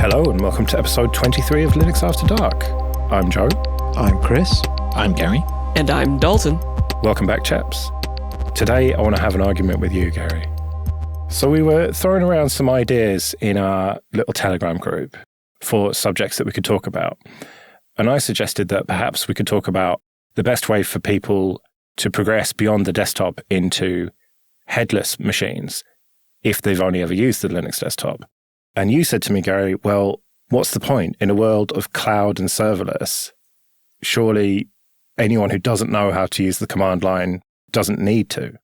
Hello and welcome to episode 23 of Linux After Dark. I'm Joe. I'm Chris. I'm Gary. And I'm Dalton. Welcome back, chaps. Today I want to have an argument with you, Gary. So we were throwing around some ideas in our little Telegram group for subjects that we could talk about. And I suggested that perhaps we could talk about the best way for people to progress beyond the desktop into headless machines if they've only ever used the Linux desktop. And you said to me, Gary, well, what's the point? In a world of cloud and serverless, surely anyone who doesn't know how to use the command line doesn't need to.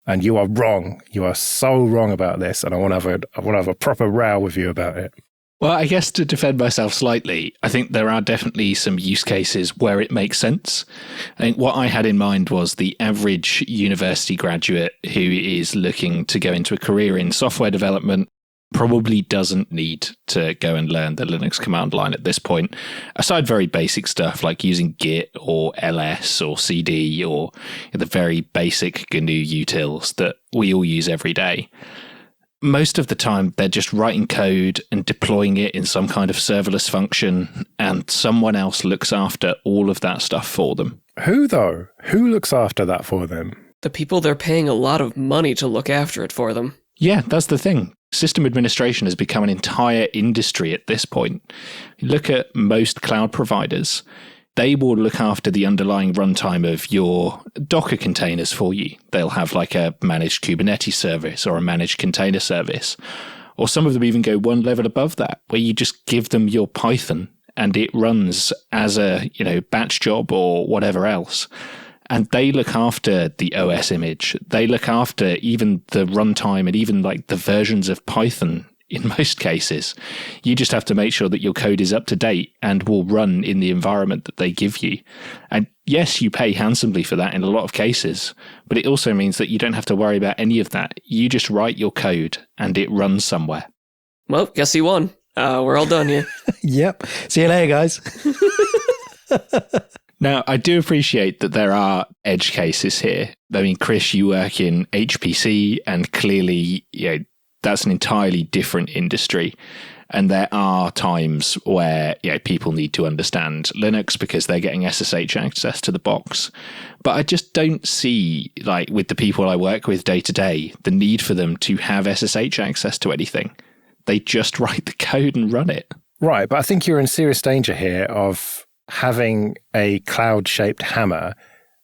And you are wrong. You are so wrong about this. And I want to have a proper row with you about it. Well, I guess to defend myself slightly, I think there are definitely some use cases where it makes sense. I think what I had in mind was the average university graduate who is looking to go into a career in software development probably doesn't need to go and learn the Linux command line at this point, aside very basic stuff like using Git or ls or cd or the very basic GNU utils that we all use every day. Most of the time, they're just writing code and deploying it in some kind of serverless function, and someone else looks after all of that stuff for them. Who, though? Who looks after that for them? The people they're paying a lot of money to look after it for them. Yeah, that's the thing. System administration has become an entire industry at this point. Look at most cloud providers. They will look after the underlying runtime of your Docker containers for you. They'll have like a managed Kubernetes service or a managed container service. Or some of them even go one level above that, where you just give them your Python and it runs as a, batch job or whatever else. And they look after the OS image. They look after even the runtime and even like the versions of Python in most cases. You just have to make sure that your code is up to date and will run in the environment that they give you. And yes, you pay handsomely for that in a lot of cases, but it also means that you don't have to worry about any of that. You just write your code and it runs somewhere. Well, guess he won. We're all done here. Yep. See you later, guys. Now, I do appreciate that there are edge cases here. I mean, Chris, you work in HPC, and clearly, that's an entirely different industry. And there are times where people need to understand Linux because they're getting SSH access to the box. But I just don't see, with the people I work with day to day, the need for them to have SSH access to anything. They just write the code and run it. Right, but I think you're in serious danger here of having a cloud-shaped hammer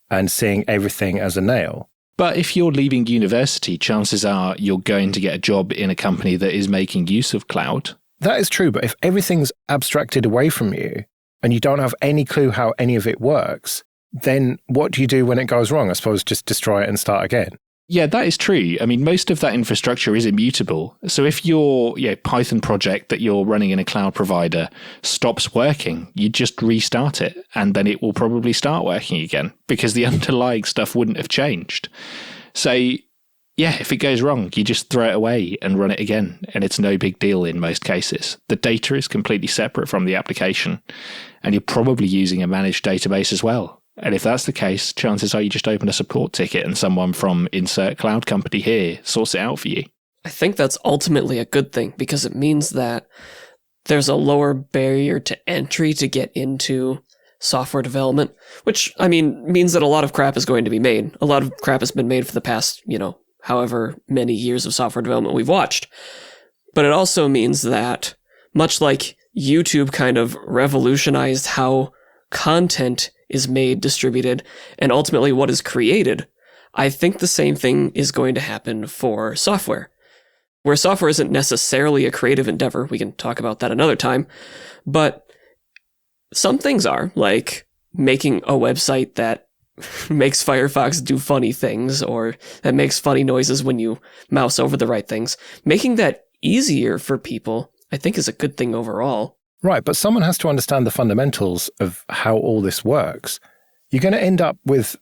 and seeing everything as a nail. But if you're leaving university, chances are you're going to get a job in a company that is making use of cloud. That is true, but if everything's abstracted away from you and you don't have any clue how any of it works, then what do you do when it goes wrong? I suppose just destroy it and start again. Yeah, that is true. I mean, most of that infrastructure is immutable. So if your Python project that you're running in a cloud provider stops working, you just restart it and then it will probably start working again because the underlying stuff wouldn't have changed. So yeah, if it goes wrong, you just throw it away and run it again. And it's no big deal in most cases. The data is completely separate from the application and you're probably using a managed database as well. And if that's the case, chances are you just open a support ticket and someone from insert cloud company here sorts it out for you. I think that's ultimately a good thing because it means that there's a lower barrier to entry to get into software development, which, means that a lot of crap is going to be made. A lot of crap has been made for the past, however many years of software development we've watched. But it also means that, much like YouTube kind of revolutionized how content is made, distributed, and ultimately what is created, I think the same thing is going to happen for software. Where software isn't necessarily a creative endeavor, we can talk about that another time, but some things are, like making a website that makes Firefox do funny things, or that makes funny noises when you mouse over the right things. Making that easier for people, I think, is a good thing overall. Right, but someone has to understand the fundamentals of how all this works. You're going to end up with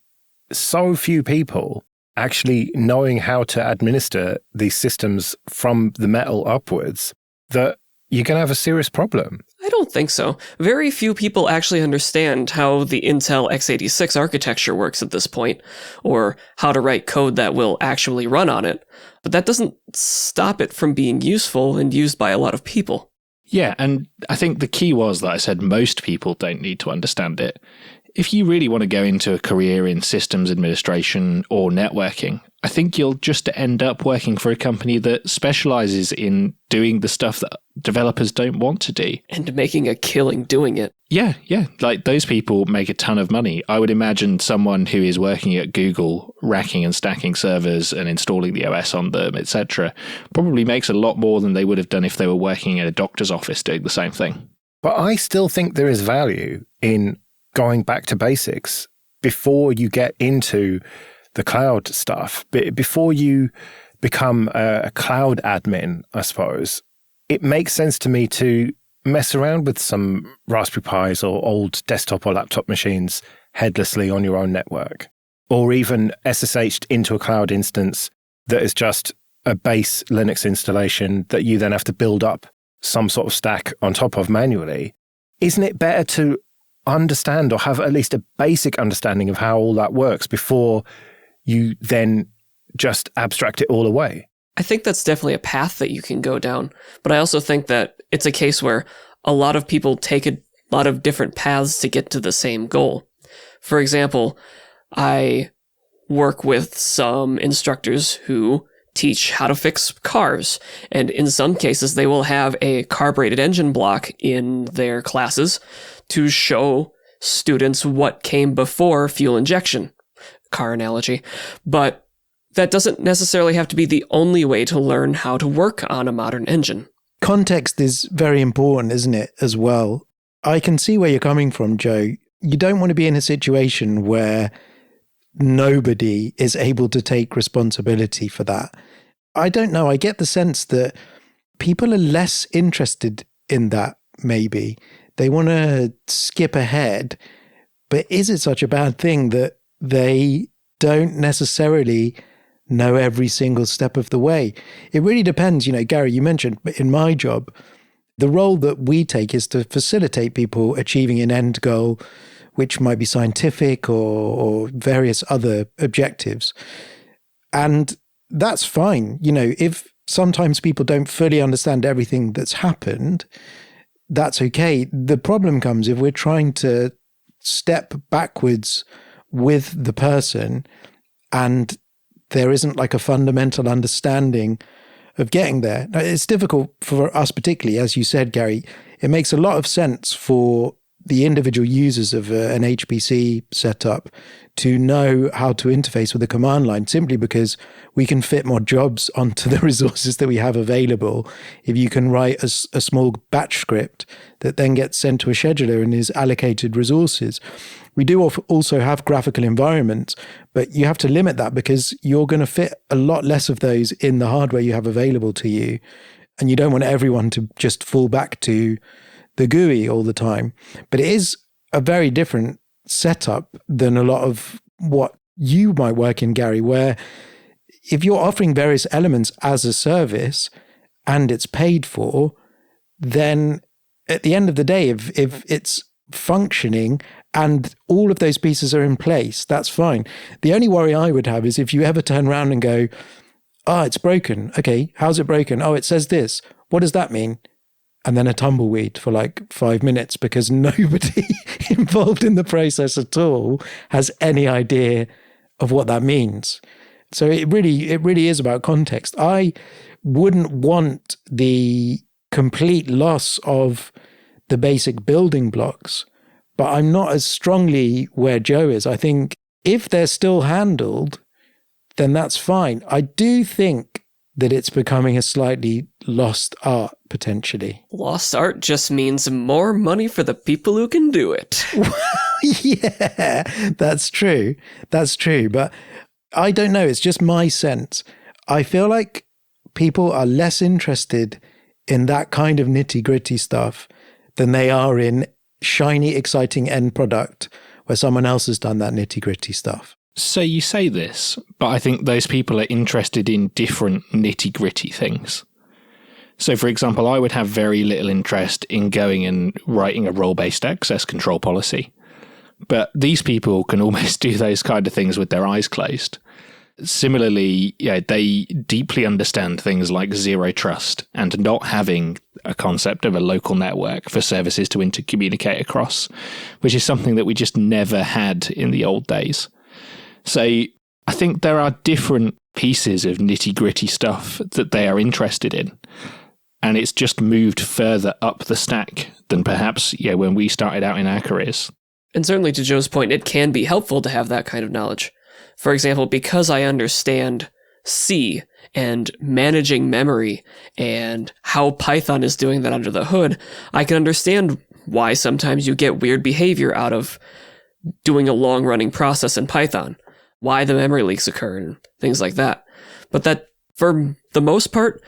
so few people actually knowing how to administer these systems from the metal upwards that you're going to have a serious problem. I don't think so. Very few people actually understand how the Intel x86 architecture works at this point, or how to write code that will actually run on it. But that doesn't stop it from being useful and used by a lot of people. Yeah, and I think the key was that I said most people don't need to understand it. If you really want to go into a career in systems administration or networking, I think you'll just end up working for a company that specializes in doing the stuff that developers don't want to do. And making a killing doing it. Yeah. Like those people make a ton of money. I would imagine someone who is working at Google, racking and stacking servers and installing the OS on them, etc., probably makes a lot more than they would have done if they were working in a doctor's office doing the same thing. But I still think there is value in going back to basics before you get into the cloud stuff, before you become a cloud admin, I suppose. It makes sense to me to mess around with some Raspberry Pis or old desktop or laptop machines headlessly on your own network, or even SSH'd into a cloud instance that is just a base Linux installation that you then have to build up some sort of stack on top of manually. Isn't it better to understand or have at least a basic understanding of how all that works before you then just abstract it all away? I think that's definitely a path that you can go down. But I also think that it's a case where a lot of people take a lot of different paths to get to the same goal. For example, I work with some instructors who teach how to fix cars. And in some cases, they will have a carbureted engine block in their classes to show students what came before fuel injection. Car analogy. But that doesn't necessarily have to be the only way to learn how to work on a modern engine. Context is very important, isn't it, as well? I can see where you're coming from, Joe. You don't want to be in a situation where nobody is able to take responsibility for that. I don't know. I get the sense that people are less interested in that, maybe. They want to skip ahead. But is it such a bad thing that they don't necessarily know every single step of the way? It really depends. Gary, you mentioned in my job, the role that we take is to facilitate people achieving an end goal, which might be scientific or various other objectives. And that's fine. If sometimes people don't fully understand everything that's happened, that's okay. The problem comes if we're trying to step backwards with the person and there isn't like a fundamental understanding of getting there. Now, it's difficult for us particularly, as you said, Gary. It makes a lot of sense for the individual users of an HPC setup to know how to interface with a command line, simply because we can fit more jobs onto the resources that we have available. If you can write a small batch script that then gets sent to a scheduler and is allocated resources. We do also have graphical environments, but you have to limit that because you're going to fit a lot less of those in the hardware you have available to you. And you don't want everyone to just fall back to the GUI all the time. But it is a very different setup than a lot of what you might work in, Gary, where if you're offering various elements as a service and it's paid for, then at the end of the day, if it's functioning and all of those pieces are in place, that's fine. The only worry I would have is if you ever turn around and go, it's broken. Okay, how's it broken? Oh, it says this. What does that mean? And then a tumbleweed for like 5 minutes because nobody involved in the process at all has any idea of what that means. So it really is about context. I wouldn't want the complete loss of the basic building blocks, but I'm not as strongly where Joe is. I think if they're still handled, then that's fine. I do think that it's becoming a slightly lost art, potentially. Lost art just means more money for the people who can do it. Yeah, that's true. That's true. But I don't know. It's just my sense. I feel like people are less interested in that kind of nitty-gritty stuff than they are in shiny, exciting end product where someone else has done that nitty-gritty stuff. So you say this, but I think those people are interested in different nitty-gritty things. So, for example, I would have very little interest in going and writing a role-based access control policy. But these people can almost do those kind of things with their eyes closed. Similarly, they deeply understand things like zero trust and not having a concept of a local network for services to intercommunicate across, which is something that we just never had in the old days. So I think there are different pieces of nitty-gritty stuff that they are interested in. And it's just moved further up the stack than perhaps when we started out in our careers. And certainly to Joe's point, it can be helpful to have that kind of knowledge. For example, because I understand C and managing memory and how Python is doing that under the hood, I can understand why sometimes you get weird behavior out of doing a long-running process in Python, why the memory leaks occur and things like that. But that, for the most part,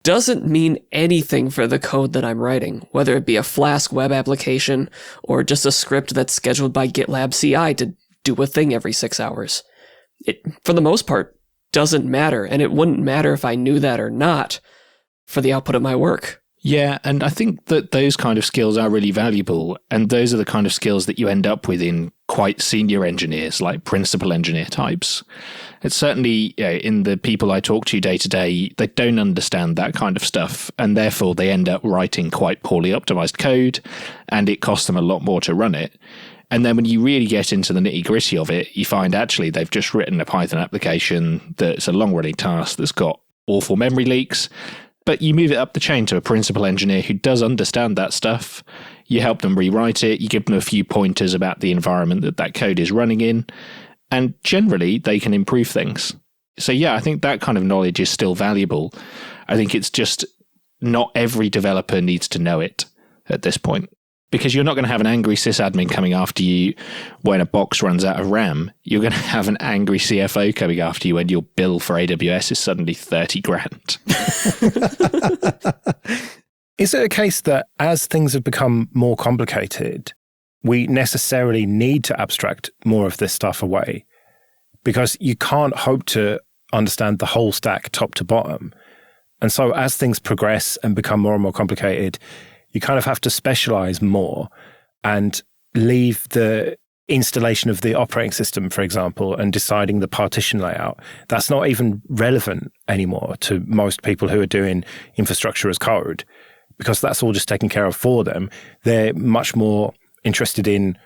doesn't mean anything for the code that I'm writing, whether it be a Flask web application or just a script that's scheduled by GitLab CI to do a thing every 6 hours. It, for the most part, doesn't matter, and it wouldn't matter if I knew that or not for the output of my work. Yeah, and I think that those kind of skills are really valuable, and those are the kind of skills that you end up with in quite senior engineers, like principal engineer types. It's certainly, in the people I talk to day to day, they don't understand that kind of stuff, and therefore they end up writing quite poorly optimized code, and it costs them a lot more to run it. And then when you really get into the nitty-gritty of it, you find actually they've just written a Python application that's a long-running task that's got awful memory leaks. But you move it up the chain to a principal engineer who does understand that stuff. You help them rewrite it. You give them a few pointers about the environment that code is running in. And generally, they can improve things. So yeah, I think that kind of knowledge is still valuable. I think it's just not every developer needs to know it at this point. Because you're not going to have an angry sysadmin coming after you when a box runs out of RAM. You're going to have an angry CFO coming after you when your bill for AWS is suddenly 30 grand. Is it a case that as things have become more complicated, we necessarily need to abstract more of this stuff away? Because you can't hope to understand the whole stack top to bottom. And so as things progress and become more and more complicated, you kind of have to specialize more and leave the installation of the operating system, for example, and deciding the partition layout. That's not even relevant anymore to most people who are doing infrastructure as code, because that's all just taken care of for them. They're much more interested in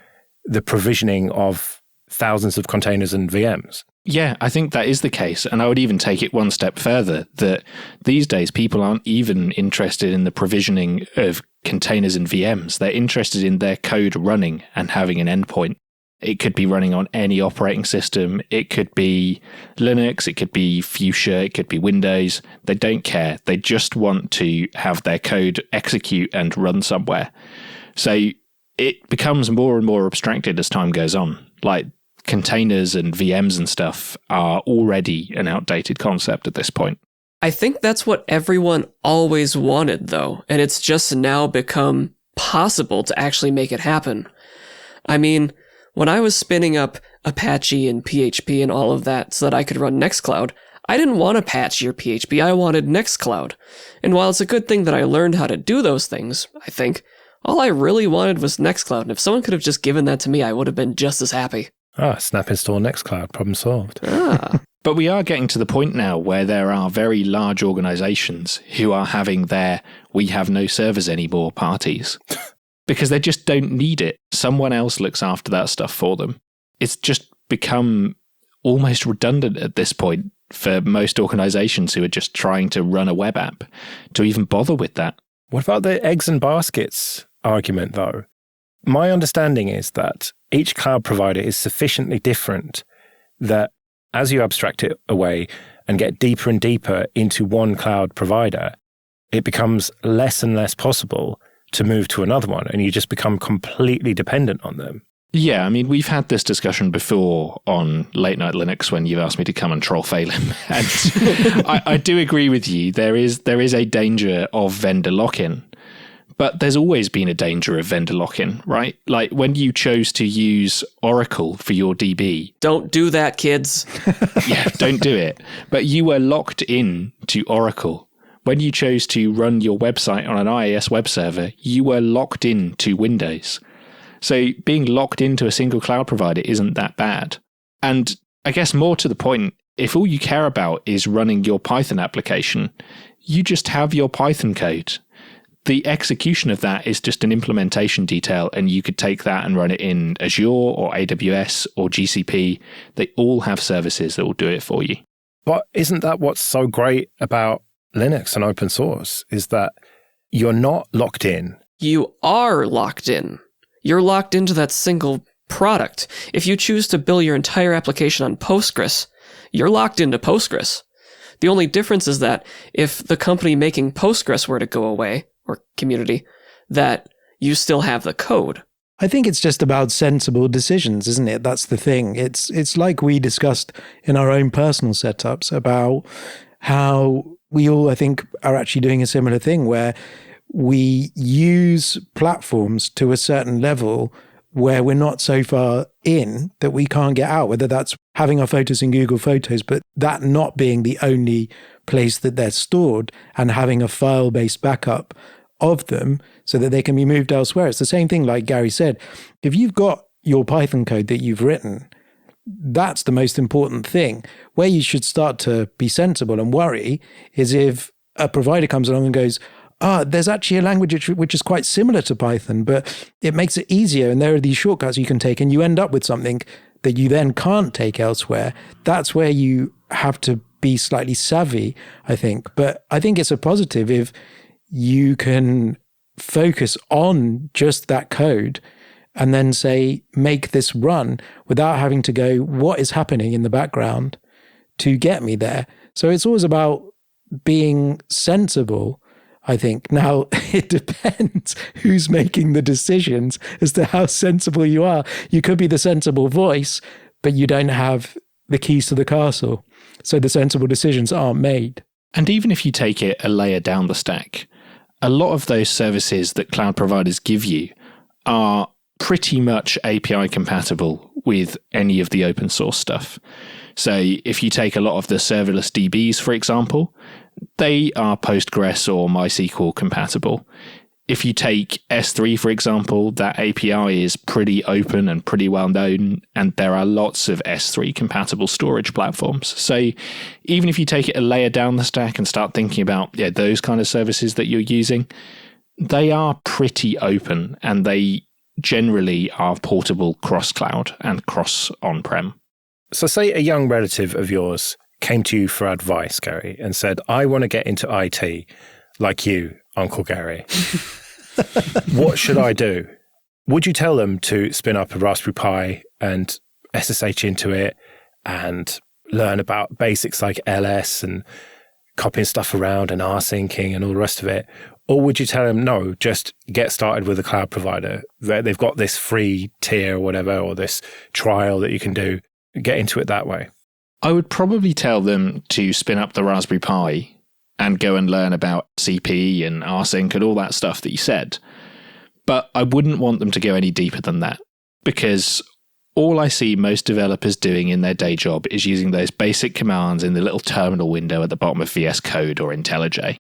the provisioning of thousands of containers and VMs. Yeah, I think that is the case. And I would even take it one step further, that these days people aren't even interested in the provisioning of containers and VMs. They're interested in their code running and having an endpoint. It could be running on any operating system. It could be Linux. It could be Fuchsia. It could be Windows. They don't care. They just want to have their code execute and run somewhere. So it becomes more and more abstracted as time goes on. Like, containers and VMs and stuff are already an outdated concept at this point. I think that's what everyone always wanted, though, and it's just now become possible to actually make it happen. I mean, when I was spinning up Apache and PHP and all of that so that I could run Nextcloud, I didn't want Apache or PHP, I wanted Nextcloud. And while it's a good thing that I learned how to do those things, I think, all I really wanted was Nextcloud, and if someone could have just given that to me, I would have been just as happy. Snap install Nextcloud, problem solved. But we are getting to the point now where there are very large organizations who are having their "we have no servers anymore" parties because they just don't need it. Someone else looks after that stuff for them. It's just become almost redundant at this point for most organizations who are just trying to run a web app to even bother with that. What about the eggs and baskets argument, though? My understanding is that each cloud provider is sufficiently different that as you abstract it away and get deeper and deeper into one cloud provider, it becomes less and less possible to move to another one, and you just become completely dependent on them. Yeah, I mean, we've had this discussion before on Late Night Linux when you've asked me to come and troll Phelim. And I do agree with you. There is a danger of vendor lock-in. But there's always been a danger of vendor lock-in, right? Like when you chose to use Oracle for your DB. Don't do that, kids. Yeah, don't do it. But you were locked in to Oracle. When you chose to run your website on an IIS web server, you were locked in to Windows. So being locked into a single cloud provider isn't that bad. And I guess more to the point, If all you care about is running your Python application, you just have your Python code. The execution of that is just an implementation detail, and you could take that and run it in Azure or AWS or GCP. They all have services that will do it for you. But isn't that what's so great about Linux and open source, is that you're not locked in. You are locked in. You're locked into that single product. If you choose to build your entire application on Postgres, you're locked into Postgres. The only difference is that if the company making Postgres were to go away, or community, that you still have the code. I think it's just about sensible decisions, isn't it? That's the thing. It's like we discussed in our own personal setups about how we all, I think, are actually doing a similar thing where we use platforms to a certain level where we're not so far in that we can't get out, whether that's having our photos in Google Photos, but that not being the only place that they're stored, and having a file-based backup of them so that they can be moved elsewhere. It's the same thing like Gary said. If you've got your Python code that you've written, that's the most important thing. Where you should start to be sensible and worry is if a provider comes along and goes, there's actually a language which is quite similar to Python, but it makes it easier, and there are these shortcuts you can take, and you end up with something that you then can't take elsewhere. That's where you have to be slightly savvy, I think. But I think it's a positive if you can focus on just that code and then say, make this run without having to go, what is happening in the background to get me there? So it's always about being sensible, I think. Now, it depends who's making the decisions as to how sensible you are. You could be the sensible voice, but you don't have the keys to the castle. So the sensible decisions aren't made. And even if you take it a layer down the stack, a lot of those services that cloud providers give you are pretty much API compatible with any of the open source stuff. So if you take a lot of the serverless DBs, for example, they are Postgres or MySQL compatible. If you take S3, for example, that API is pretty open and pretty well known, and there are lots of S3 compatible storage platforms. So even if you take it a layer down the stack and start thinking about those kind of services that you're using, they are pretty open, and they generally are portable cross-cloud and cross-on-prem. So say a young relative of yours came to you for advice, Gary, and said, I want to get into IT like you, Uncle Gary. What should I do? Would you tell them to spin up a Raspberry Pi and SSH into it and learn about basics like LS and copying stuff around and rsyncing and all the rest of it? Or would you tell them, no, just get started with a cloud provider? They've got this free tier or whatever, or this trial that you can do. Get into it that way. I would probably tell them to spin up the Raspberry Pi and go and learn about CP and rsync and all that stuff that you said. But I wouldn't want them to go any deeper than that, because all I see most developers doing in their day job is using those basic commands in the little terminal window at the bottom of VS Code or IntelliJ.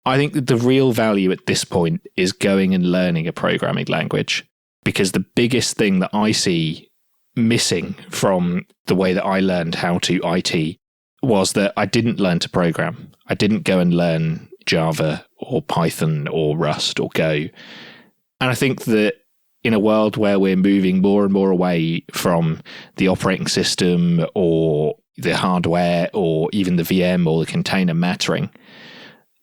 I think that the real value at this point is going and learning a programming language, because the biggest thing that I see missing from the way that I learned how to IT was that I didn't learn to program. I didn't go and learn Java or Python or Rust or Go. And I think that in a world where we're moving more and more away from the operating system or the hardware or even the VM or the container mattering,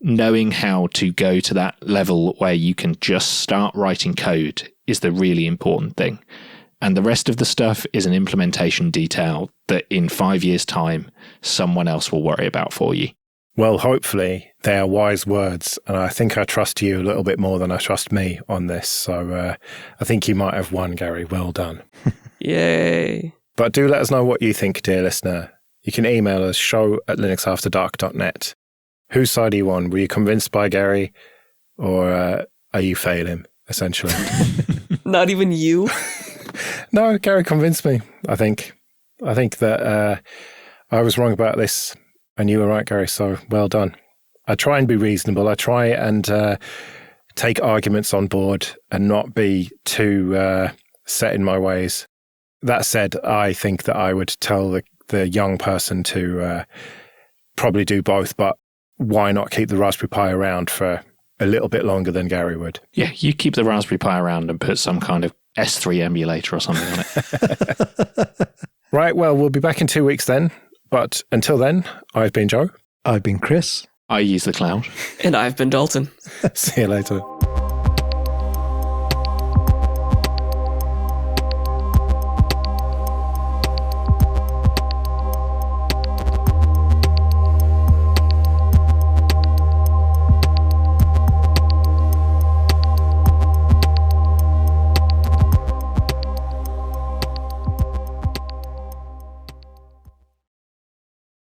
knowing how to go to that level where you can just start writing code is the really important thing. And the rest of the stuff is an implementation detail that in 5 years' time, someone else will worry about for you. Well, hopefully they are wise words. And I think I trust you a little bit more than I trust me on this. So I think you might have won, Gary. Well done. Yay. But do let us know what you think, dear listener. You can email us, show@linuxafterdark.net. Whose side are you on? Were you convinced by Gary, or are you failing, essentially? Not even you? No, Gary convinced me, I think. I think that I was wrong about this and you were right, Gary, so well done. I try and be reasonable. I try and take arguments on board and not be too set in my ways. That said, I think that I would tell the young person to probably do both, but why not keep the Raspberry Pi around for a little bit longer than Gary would? Yeah, you keep the Raspberry Pi around and put some kind of S3 emulator or something on it. Right, well, we'll be back in 2 weeks then. But until then, I've been Joe. I've been Chris. I use the cloud. And I've been Dalton. See you later.